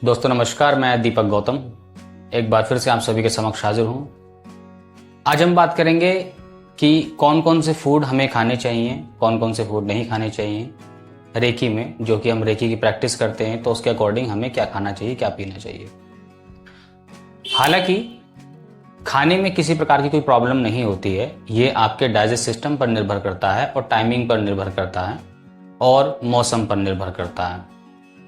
दोस्तों नमस्कार, मैं दीपक गौतम एक बार फिर से आप सभी के समक्ष हाजिर हूं। आज हम बात करेंगे कि कौन कौन से फूड हमें खाने चाहिए, कौन कौन से फूड नहीं खाने चाहिए। रेकी में, जो कि हम रेकी की प्रैक्टिस करते हैं, तो उसके अकॉर्डिंग हमें क्या खाना चाहिए, क्या पीना चाहिए। हालांकि खाने में किसी प्रकार की कोई प्रॉब्लम नहीं होती है, ये आपके डाइजेस्ट सिस्टम पर निर्भर करता है और टाइमिंग पर निर्भर करता है और मौसम पर निर्भर करता है।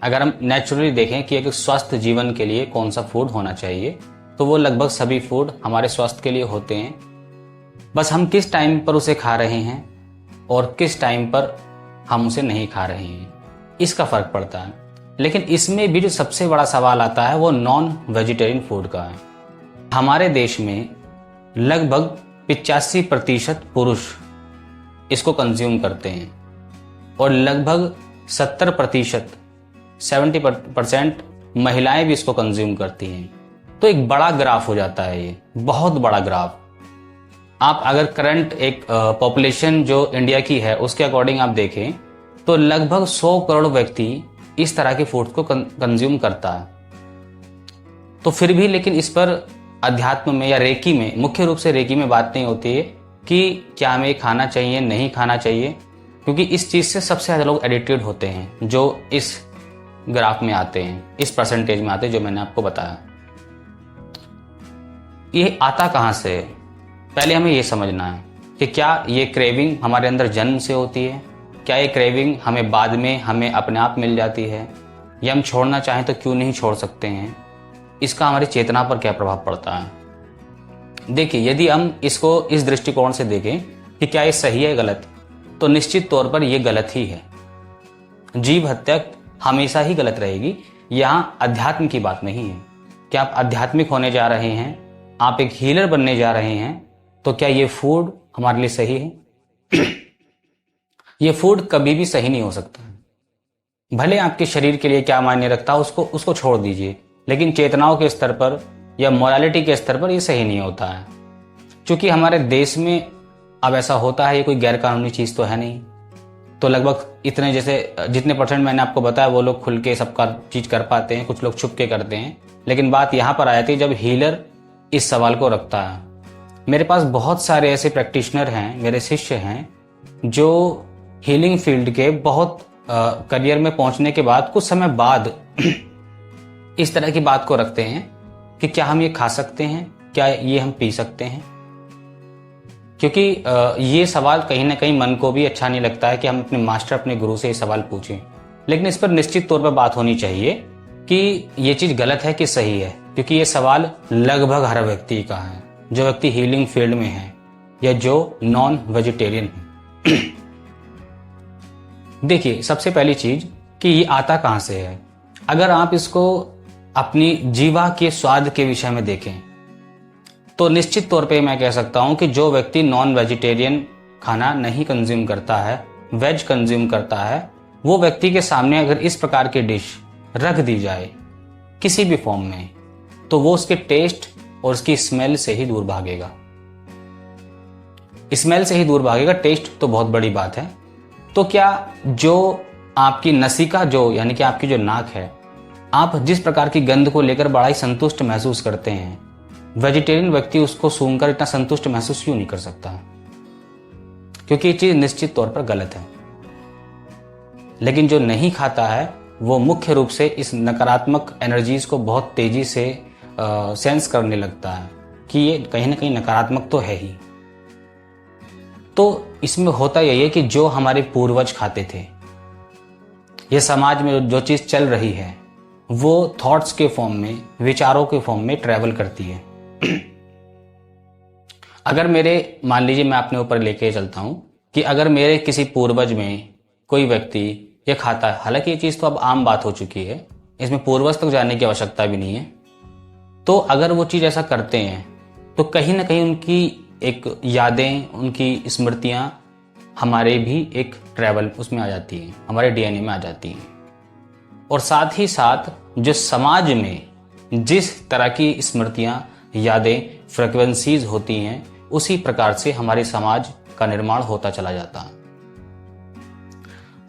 अगर हम नेचुरली देखें कि एक स्वस्थ जीवन के लिए कौन सा फूड होना चाहिए, तो वो लगभग सभी फूड हमारे स्वास्थ्य के लिए होते हैं। बस हम किस टाइम पर उसे खा रहे हैं और किस टाइम पर हम उसे नहीं खा रहे हैं, इसका फर्क पड़ता है। लेकिन इसमें भी जो सबसे बड़ा सवाल आता है वो नॉन वेजिटेरियन फूड का है। हमारे देश में लगभग 85% पुरुष इसको कंज्यूम करते हैं और लगभग 70% महिलाएं भी इसको कंज्यूम करती हैं। तो एक बड़ा ग्राफ हो जाता है, ये बहुत बड़ा ग्राफ। आप अगर करंट एक पॉपुलेशन जो इंडिया की है उसके अकॉर्डिंग आप देखें तो लगभग 100 करोड़ व्यक्ति इस तरह के फूड को कंज्यूम करता है। तो फिर भी लेकिन इस पर अध्यात्म में या रेकी में, मुख्य रूप से रेकी में बात नहीं होती है कि क्या हमें खाना चाहिए, नहीं खाना चाहिए, क्योंकि इस चीज से सबसे ज्यादा लोग एडिक्टेड होते हैं जो इस ग्राफ में आते हैं, इस परसेंटेज में आते हैं जो मैंने आपको बताया। ये आता कहां से है? पहले हमें ये समझना है कि क्या ये क्रेविंग हमारे अंदर जन्म से होती है, क्या ये क्रेविंग हमें बाद में हमें अपने आप मिल जाती है, या हम छोड़ना चाहें तो क्यों नहीं छोड़ सकते हैं। इसका हमारी चेतना पर क्या प्रभाव पड़ता है। देखिए, यदि हम इसको इस दृष्टिकोण से देखें कि क्या ये सही है गलत, तो निश्चित तौर पर यह गलत ही है। जीव हत्या हमेशा ही गलत रहेगी। यहां अध्यात्म की बात नहीं है कि आप आध्यात्मिक होने जा रहे हैं, आप एक हीलर बनने जा रहे हैं, तो क्या ये फूड हमारे लिए सही है? ये फूड कभी भी सही नहीं हो सकता। भले आपके शरीर के लिए क्या मायने रखता है उसको छोड़ दीजिए, लेकिन चेतनाओं के स्तर पर या मोरालिटी के स्तर पर ये सही नहीं होता है। क्योंकि हमारे देश में अब ऐसा होता है, ये कोई गैर कानूनी चीज तो है नहीं, तो लगभग इतने जैसे जितने परसेंट मैंने आपको बताया वो लोग खुल के सबका चीज कर पाते हैं, कुछ लोग छुप के करते हैं। लेकिन बात यहां पर आ जाती है जब हीलर इस सवाल को रखता है। मेरे पास बहुत सारे ऐसे प्रैक्टिशनर हैं, मेरे शिष्य हैं, जो हीलिंग फील्ड के बहुत करियर में पहुंचने के बाद कुछ समय बाद इस तरह की बात को रखते हैं कि क्या हम ये खा सकते हैं, क्या ये हम पी सकते हैं। क्योंकि ये सवाल कहीं ना कहीं मन को भी अच्छा नहीं लगता है कि हम अपने मास्टर, अपने गुरु से ये सवाल पूछें। लेकिन इस पर निश्चित तौर पर बात होनी चाहिए कि ये चीज गलत है कि सही है, क्योंकि ये सवाल लगभग हर व्यक्ति का है जो व्यक्ति हीलिंग फील्ड में है या जो नॉन वेजिटेरियन है। देखिए, सबसे पहली चीज कि ये आता कहां से है। अगर आप इसको अपनी जीवा के स्वाद के विषय में देखें तो निश्चित तौर पे मैं कह सकता हूं कि जो व्यक्ति नॉन वेजिटेरियन खाना नहीं कंज्यूम करता है, वेज कंज्यूम करता है, वो व्यक्ति के सामने अगर इस प्रकार की डिश रख दी जाए किसी भी फॉर्म में, तो वो उसके टेस्ट और उसकी स्मेल से ही दूर भागेगा। स्मेल से ही दूर भागेगा, टेस्ट तो बहुत बड़ी बात है। तो क्या जो आपकी नसिका, जो यानी कि आपकी जो नाक है, आप जिस प्रकार की गंध को लेकर बड़ा ही संतुष्ट महसूस करते हैं, वेजिटेरियन व्यक्ति उसको सूंघकर इतना संतुष्ट महसूस क्यों नहीं कर सकता? क्योंकि ये चीज निश्चित तौर पर गलत है। लेकिन जो नहीं खाता है वो मुख्य रूप से इस नकारात्मक एनर्जीज को बहुत तेजी से सेंस करने लगता है कि ये कहीं ना कहीं नकारात्मक तो है ही। तो इसमें होता यही है कि जो हमारे पूर्वज खाते थे, ये समाज में जो चीज चल रही है वो थॉट्स के फॉर्म में, विचारों के फॉर्म में ट्रेवल करती है। अगर मेरे, मान लीजिए मैं अपने ऊपर लेके चलता हूं कि अगर मेरे किसी पूर्वज में कोई व्यक्ति ये खाता है, हालांकि ये चीज तो अब आम बात हो चुकी है, इसमें पूर्वज तक जाने की आवश्यकता भी नहीं है, तो अगर वो चीज ऐसा करते हैं तो कहीं ना कहीं उनकी एक यादें, उनकी स्मृतियां हमारे भी एक ट्रैवल उसमें आ जाती हैं, हमारे डीएनए में आ जाती हैं। और साथ ही साथ जो समाज में जिस तरह की स्मृतियां, यादें, फ्रिक्वेंसीज होती हैं, उसी प्रकार से हमारे समाज का निर्माण होता चला जाता है।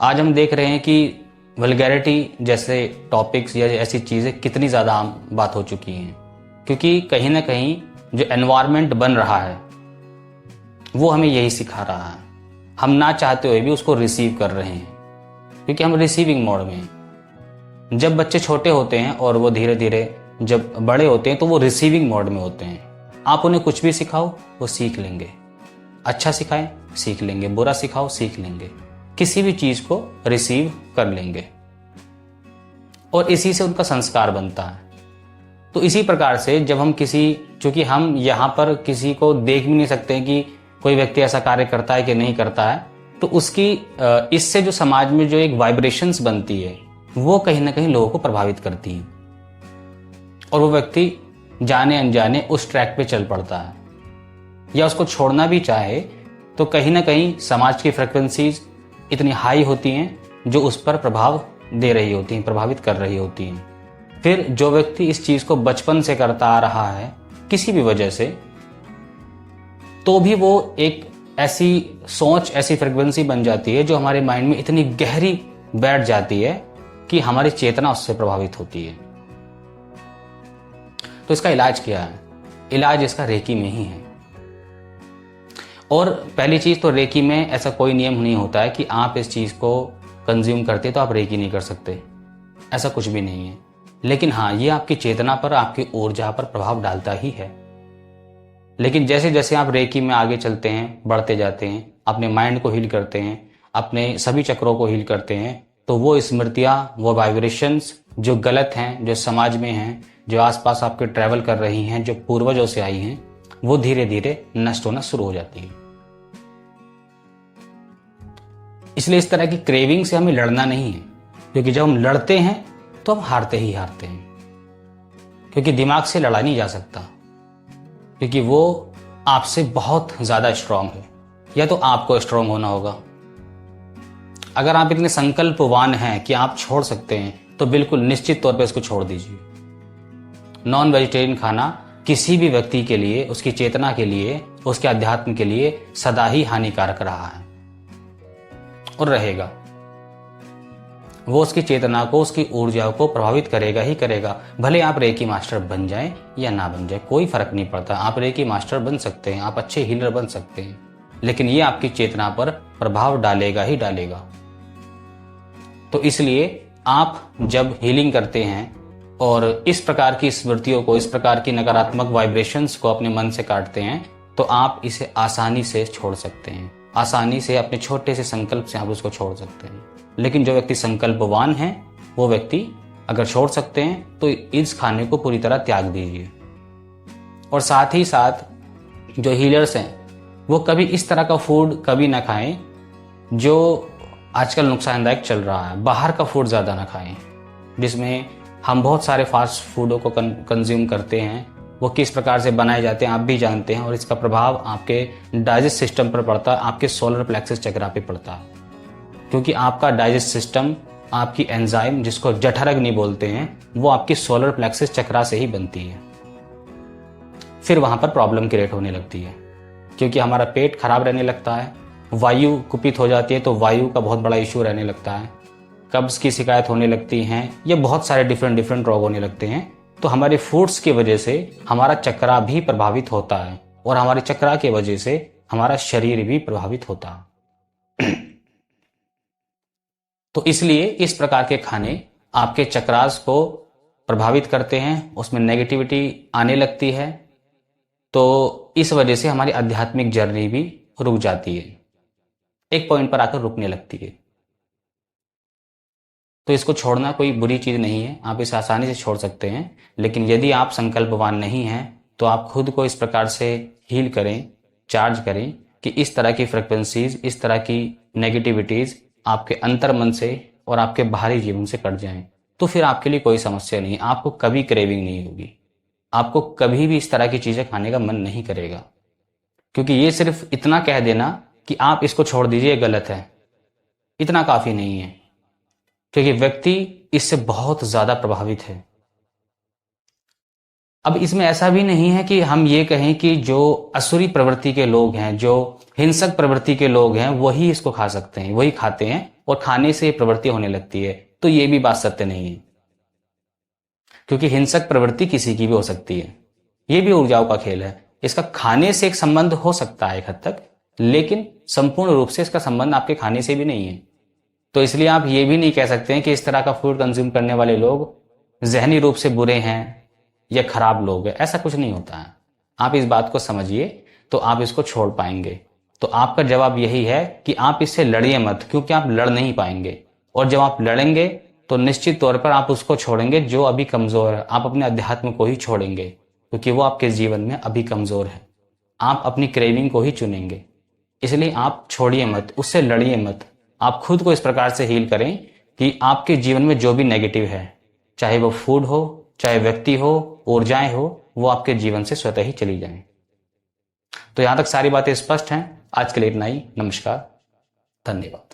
आज हम देख रहे हैं कि वल्गैरिटी जैसे टॉपिक्स या ऐसी चीज़ें कितनी ज़्यादा आम बात हो चुकी हैं, क्योंकि कहीं ना कहीं जो एनवायरनमेंट बन रहा है वो हमें यही सिखा रहा है। हम ना चाहते हुए भी उसको रिसीव कर रहे हैं, क्योंकि हम रिसीविंग मोड में हैं। जब बच्चे छोटे होते हैं और वो धीरे धीरे जब बड़े होते हैं तो वो रिसीविंग मोड में होते हैं। आप उन्हें कुछ भी सिखाओ वो सीख लेंगे, अच्छा सिखाएं सीख लेंगे, बुरा सिखाओ सीख लेंगे, किसी भी चीज को रिसीव कर लेंगे और इसी से उनका संस्कार बनता है। तो इसी प्रकार से जब हम चूंकि हम यहाँ पर किसी को देख भी नहीं सकते कि कोई व्यक्ति ऐसा कार्य करता है कि नहीं करता है, तो उसकी इससे जो समाज में जो एक वाइब्रेशंस बनती है वो कहीं ना कहीं लोगों को प्रभावित करती है और वो व्यक्ति जाने अनजाने उस ट्रैक पे चल पड़ता है, या उसको छोड़ना भी चाहे तो कहीं ना कहीं समाज की फ्रिक्वेंसीज इतनी हाई होती हैं जो उस पर प्रभाव दे रही होती हैं, प्रभावित कर रही होती हैं। फिर जो व्यक्ति इस चीज को बचपन से करता आ रहा है किसी भी वजह से, तो भी वो एक ऐसी सोच, ऐसी फ्रिक्वेंसी बन जाती है जो हमारे माइंड में इतनी गहरी बैठ जाती है कि हमारी चेतना उससे प्रभावित होती है। तो इसका इलाज क्या है? इलाज इसका रेकी में ही है। और पहली चीज तो रेकी में ऐसा कोई नियम नहीं होता है कि आप इस चीज को कंज्यूम करते तो आप रेकी नहीं कर सकते, ऐसा कुछ भी नहीं है। लेकिन हाँ, ये आपकी चेतना पर, आपकी ऊर्जा पर प्रभाव डालता ही है। लेकिन जैसे जैसे आप रेकी में आगे चलते हैं, बढ़ते जाते हैं, अपने माइंड को हील करते हैं, अपने सभी चक्रों को हील करते हैं, तो वो स्मृतियां, वो वाइब्रेशंस जो गलत हैं, जो समाज में हैं, जो आसपास आपके ट्रैवल कर रही हैं, जो पूर्वजों से आई हैं, वो धीरे धीरे नष्ट होना शुरू हो जाती है। इसलिए इस तरह की क्रेविंग से हमें लड़ना नहीं है, क्योंकि जब हम लड़ते हैं तो हम हारते ही हारते हैं, क्योंकि दिमाग से लड़ा नहीं जा सकता, क्योंकि वो आपसे बहुत ज्यादा स्ट्रांग है। या तो आपको स्ट्रांग होना होगा। अगर आप इतने संकल्पवान हैं कि आप छोड़ सकते हैं तो बिल्कुल निश्चित तौर पर इसको छोड़ दीजिए। नॉन वेजिटेरियन खाना किसी भी व्यक्ति के लिए, उसकी चेतना के लिए, उसके अध्यात्म के लिए सदा ही हानिकारक रहा है और रहेगा। वो उसकी चेतना को, उसकी ऊर्जा को प्रभावित करेगा ही करेगा। भले आप रेकी मास्टर बन जाएं या ना बन जाए, कोई फर्क नहीं पड़ता। आप रेकी मास्टर बन सकते हैं, आप अच्छे हीलर बन सकते हैं, लेकिन ये आपकी चेतना पर प्रभाव डालेगा ही डालेगा। तो इसलिए आप जब हीलिंग करते हैं और इस प्रकार की स्मृतियों को, इस प्रकार की नकारात्मक वाइब्रेशंस को अपने मन से काटते हैं, तो आप इसे आसानी से छोड़ सकते हैं। आसानी से अपने छोटे से संकल्प से आप उसको छोड़ सकते हैं। लेकिन जो व्यक्ति संकल्पवान है, वो व्यक्ति अगर छोड़ सकते हैं तो इस खाने को पूरी तरह त्याग दीजिए। और साथ ही साथ जो हीलर्स हैं वो कभी इस तरह का फूड कभी ना खाएं जो आजकल नुकसानदायक चल रहा है। बाहर का फूड ज़्यादा ना खाएं, जिसमें हम बहुत सारे फास्ट फूडों को कंज्यूम करते हैं। वो किस प्रकार से बनाए जाते हैं आप भी जानते हैं, और इसका प्रभाव आपके डाइजेस्ट सिस्टम पर पड़ता है, आपके सोलर प्लेक्सस चक्रा पे पड़ता है। क्योंकि आपका डाइजेस्ट सिस्टम, आपकी एंजाइम जिसको जठराग्नि बोलते हैं, वो आपकी सोलर प्लेक्सस चक्रा से ही बनती है। फिर वहां पर प्रॉब्लम क्रिएट होने लगती है, क्योंकि हमारा पेट खराब रहने लगता है, वायु कुपित हो जाती है तो वायु का बहुत बड़ा इश्यू रहने लगता है, कब्ज की शिकायत होने लगती हैं, ये बहुत सारे डिफरेंट रोग होने लगते हैं। तो हमारे फूड्स की वजह से हमारा चक्रा भी प्रभावित होता है और हमारे चक्रा की वजह से हमारा शरीर भी प्रभावित होता है। तो इसलिए इस प्रकार के खाने आपके चक्रास को प्रभावित करते हैं, उसमें नेगेटिविटी आने लगती है, तो इस वजह से हमारी आध्यात्मिक जर्नी भी रुक जाती है, एक पॉइंट पर आकर रुकने लगती है। तो इसको छोड़ना कोई बुरी चीज नहीं है, आप इसे आसानी से छोड़ सकते हैं। लेकिन यदि आप संकल्पवान नहीं हैं तो आप खुद को इस प्रकार से हील करें, चार्ज करें कि इस तरह की फ्रिक्वेंसीज, इस तरह की नेगेटिविटीज आपके अंतर मन से और आपके बाहरी जीवन से कट जाएं। तो फिर आपके लिए कोई समस्या नहीं, आपको कभी क्रेविंग नहीं होगी, आपको कभी भी इस तरह की चीजें खाने का मन नहीं करेगा। क्योंकि ये सिर्फ इतना कह देना कि आप इसको छोड़ दीजिए गलत है, इतना काफी नहीं है, क्योंकि व्यक्ति इससे बहुत ज्यादा प्रभावित है। अब इसमें ऐसा भी नहीं है कि हम ये कहें कि जो असुरी प्रवृत्ति के लोग हैं, जो हिंसक प्रवृत्ति के लोग हैं, वही इसको खा सकते हैं, वही खाते हैं और खाने से प्रवृत्ति होने लगती है। तो ये भी बात सत्य नहीं है, क्योंकि हिंसक प्रवृत्ति किसी की भी हो सकती है। ये भी ऊर्जाओं का खेल है। इसका खाने से एक संबंध हो सकता है एक हद तक, लेकिन संपूर्ण रूप से इसका संबंध आपके खाने से भी नहीं है। तो इसलिए आप ये भी नहीं कह सकते हैं कि इस तरह का फूड कंज्यूम करने वाले लोग जहनी रूप से बुरे हैं या खराब लोग हैं। ऐसा कुछ नहीं होता है। आप इस बात को समझिए तो आप इसको छोड़ पाएंगे। तो आपका जवाब यही है कि आप इससे लड़िए मत, क्योंकि आप लड़ नहीं पाएंगे। और जब आप लड़ेंगे तो निश्चित तौर पर आप उसको छोड़ेंगे जो अभी कमजोर है। आप अपने अध्यात्म को ही छोड़ेंगे, क्योंकि वो आपके जीवन में अभी कमजोर है। आप अपनी क्रेविंग को ही चुनेंगे। इसलिए आप छोड़िए मत, उससे लड़िए मत। आप खुद को इस प्रकार से हील करें कि आपके जीवन में जो भी नेगेटिव है, चाहे वो फूड हो, चाहे व्यक्ति हो, ऊर्जाएं हो, वो आपके जीवन से स्वतः ही चली जाएं। तो यहां तक सारी बातें स्पष्ट हैं। आज के लिए इतना ही। नमस्कार, धन्यवाद।